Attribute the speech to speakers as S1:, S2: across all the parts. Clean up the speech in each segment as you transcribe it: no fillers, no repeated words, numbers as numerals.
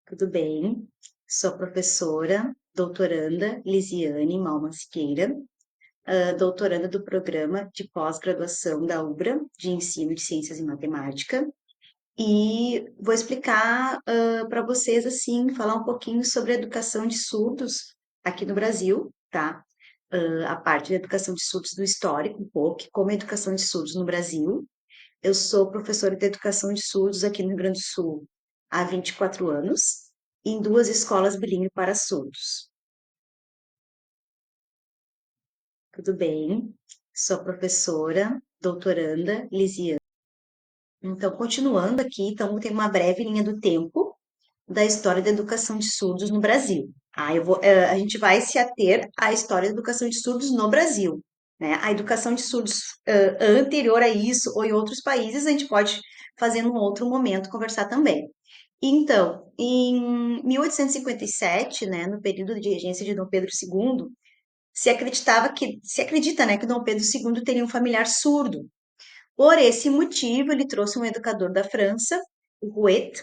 S1: Tudo bem? Sou professora, doutoranda Lisiane Malman Siqueira, doutoranda do programa de pós-graduação da UBRA, de Ensino de Ciências em Matemática, e vou explicar para vocês, assim, falar um pouquinho sobre a educação de surdos aqui no Brasil, tá? A parte da educação de surdos do histórico, um pouco, como a educação de surdos no Brasil. Eu sou professora de educação de surdos aqui no Rio Grande do Sul há 24 anos, em duas escolas bilíngues para surdos. Tudo bem? Sou professora, doutoranda Lisiane. Então, continuando aqui, então tem uma breve linha do tempo da história da educação de surdos no Brasil. A gente vai se ater à história da educação de surdos no Brasil, né? A educação de surdos anterior a isso ou em outros países a gente pode fazer num outro momento conversar também. Então, em 1857, né, no período de regência de Dom Pedro II, se acredita, né, que Dom Pedro II teria um familiar surdo. Por esse motivo, ele trouxe um educador da França, o Rouet,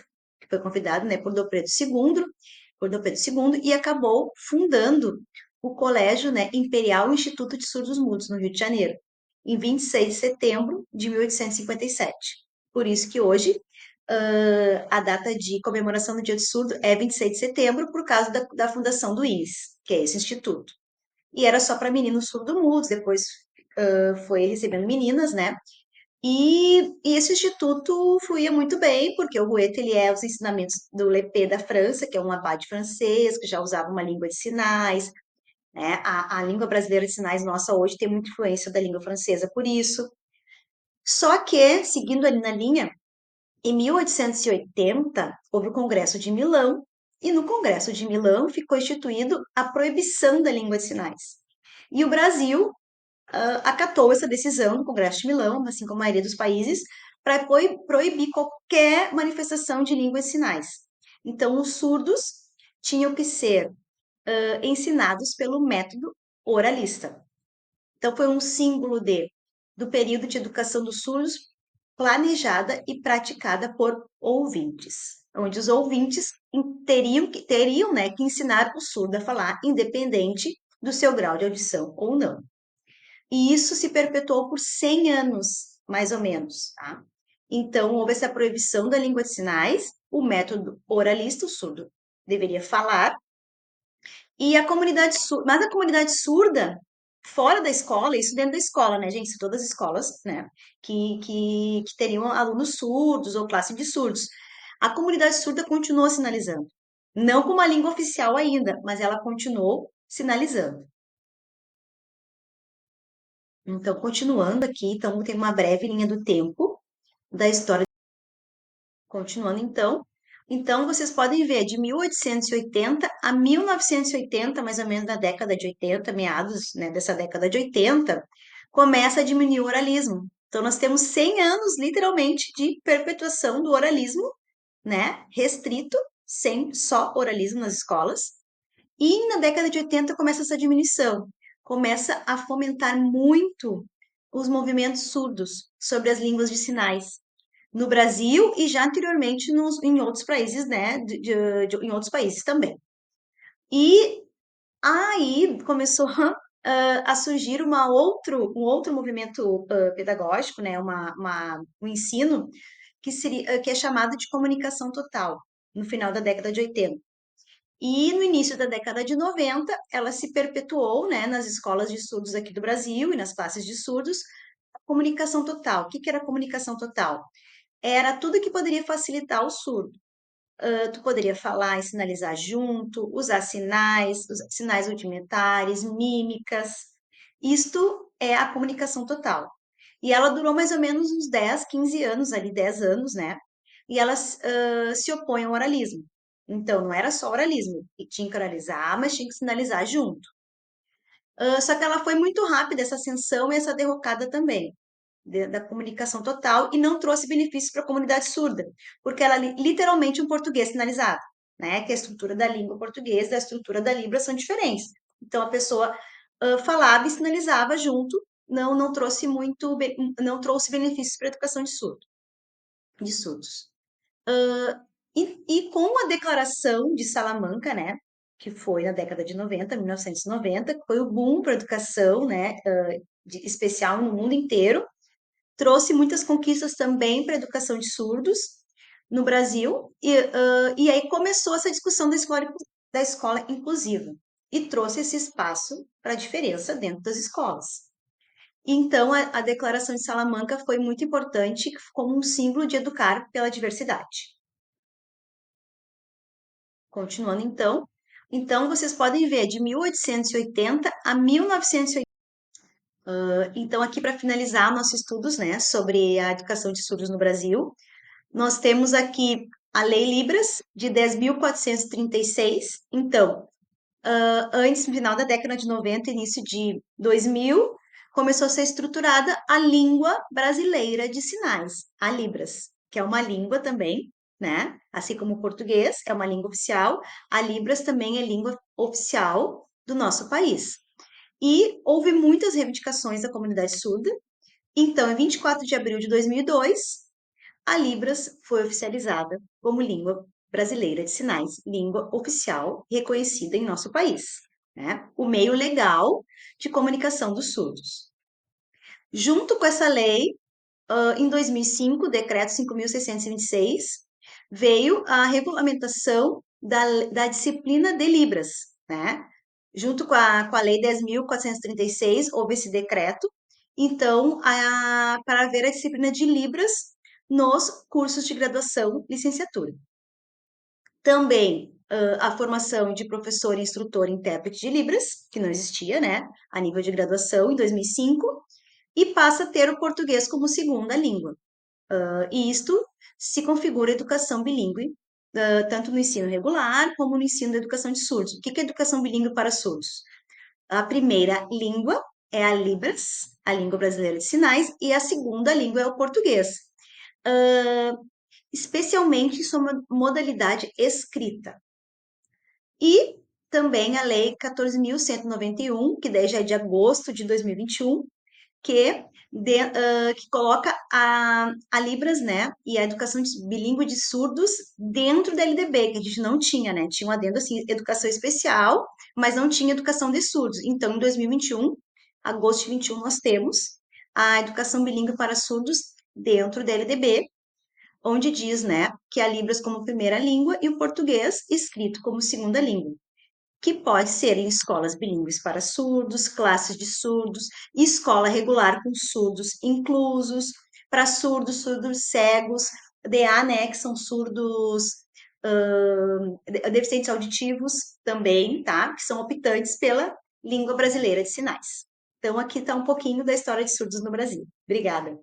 S1: que foi convidado, né, por Dom Pedro II, e acabou fundando o Colégio, né, Imperial Instituto de Surdos Mudos, no Rio de Janeiro, em 26 de setembro de 1857. Por isso que hoje, a data de comemoração do Dia do Surdo é 26 de setembro, por causa da fundação do INS, que é esse instituto. E era só para meninos surdo-mudos, depois foi recebendo meninas, né? E esse instituto fluía muito bem, porque o Goethe ele é os ensinamentos do Lepé da França, que é um abade francês, que já usava uma língua de sinais, né? A língua brasileira de sinais nossa hoje tem muita influência da língua francesa por isso. Só que, seguindo ali na linha, em 1880 houve o Congresso de Milão, e no Congresso de Milão ficou instituído a proibição da língua de sinais. E o Brasil acatou essa decisão do Congresso de Milão, assim como a maioria dos países, para proibir qualquer manifestação de língua de sinais. Então, os surdos tinham que ser ensinados pelo método oralista. Então, foi um símbolo do período de educação dos surdos planejada e praticada por ouvintes, onde os ouvintes teriam, né, que ensinar o surdo a falar, independente do seu grau de audição ou não. E isso se perpetuou por 100 anos, mais ou menos, tá? Então, houve essa proibição da língua de sinais, o método oralista, o surdo deveria falar, e a comunidade surda, mas a comunidade surda, fora da escola, isso dentro da escola, né, gente? Todas as escolas, né, que teriam alunos surdos ou classe de surdos. A comunidade surda continuou sinalizando. Não com uma língua oficial ainda, mas ela continuou sinalizando. Então, continuando aqui, então tem uma breve linha do tempo da história. Continuando então vocês podem ver de 1880 a 1980, mais ou menos na década de 80, meados, né, dessa década de 80, começa a diminuir o oralismo. Então nós temos 100 anos, literalmente, de perpetuação do oralismo, né, restrito, sem só oralismo nas escolas. E na década de 80 começa essa diminuição, começa a fomentar muito os movimentos surdos sobre as línguas de sinais no Brasil e já anteriormente em outros países, né, em outros países também. E aí começou a surgir um outro movimento pedagógico, né, um ensino que é chamado de comunicação total, no final da década de 80. E no início da década de 90, ela se perpetuou, né, nas escolas de surdos aqui do Brasil e nas classes de surdos, a comunicação total. O que que era comunicação total? Era tudo que poderia facilitar o surdo. Tu poderia falar e sinalizar junto, usar sinais rudimentares, mímicas. Isto é a comunicação total. E ela durou mais ou menos uns 10, 15 anos, ali 10 anos, né? E ela se opõe ao oralismo. Então, não era só oralismo, e tinha que oralizar, mas tinha que sinalizar junto. Só que ela foi muito rápida, essa ascensão e essa derrocada também da comunicação total e não trouxe benefícios para a comunidade surda, porque ela literalmente um português sinalizado, né? Que a estrutura da língua portuguesa e a estrutura da Libra são diferentes. Então a pessoa falava e sinalizava junto, não trouxe não trouxe benefícios para a educação de surdos. E com a Declaração de Salamanca, né, que foi na década de 90, 1990, que foi o boom para a educação, né, especial no mundo inteiro, trouxe muitas conquistas também para a educação de surdos no Brasil, e aí começou essa discussão da escola inclusiva, e trouxe esse espaço para a diferença dentro das escolas. Então, a Declaração de Salamanca foi muito importante como um símbolo de educar pela diversidade. Continuando, então vocês podem ver de 1880 a 1980. Então, aqui para finalizar nossos estudos, né, sobre a educação de surdos no Brasil, nós temos aqui a Lei Libras de 10.436. Então, antes, no final da década de 90, início de 2000, começou a ser estruturada a língua brasileira de sinais, a Libras, que é uma língua também, né? Assim como o português é uma língua oficial, a Libras também é língua oficial do nosso país. E houve muitas reivindicações da comunidade surda. Então, em 24 de abril de 2002, a Libras foi oficializada como língua brasileira de sinais, língua oficial reconhecida em nosso país, né? O meio legal de comunicação dos surdos. Junto com essa lei, em 2005, o Decreto 5.626, veio a regulamentação da disciplina de Libras, né? Junto com a Lei 10.436, houve esse decreto. Então, para ver a disciplina de Libras nos cursos de graduação, licenciatura. Também a formação de professor, instrutor e intérprete de Libras, que não existia, né, a nível de graduação, em 2005, e passa a ter o português como segunda língua. E isto se configura a educação bilíngue, tanto no ensino regular como no ensino da educação de surdos. O que é educação bilíngue para surdos? A primeira língua é a Libras, a língua brasileira de sinais, e a segunda língua é o português. Especialmente em sua modalidade escrita. E também a Lei 14.191, que daí já é de agosto de 2021, que coloca a Libras, né, e a educação bilíngue de surdos dentro da LDB, que a gente não tinha, né, tinha um adendo assim, educação especial, mas não tinha educação de surdos. Então, em 2021, agosto de 21, nós temos a educação bilíngue para surdos dentro da LDB, onde diz, né, que a Libras como primeira língua e o português escrito como segunda língua, que pode ser em escolas bilíngues para surdos, classes de surdos, escola regular com surdos inclusos, para surdos, surdos cegos, DA, né, que são surdos deficientes auditivos também, tá, que são optantes pela língua brasileira de sinais. Então, aqui está um pouquinho da história de surdos no Brasil. Obrigada.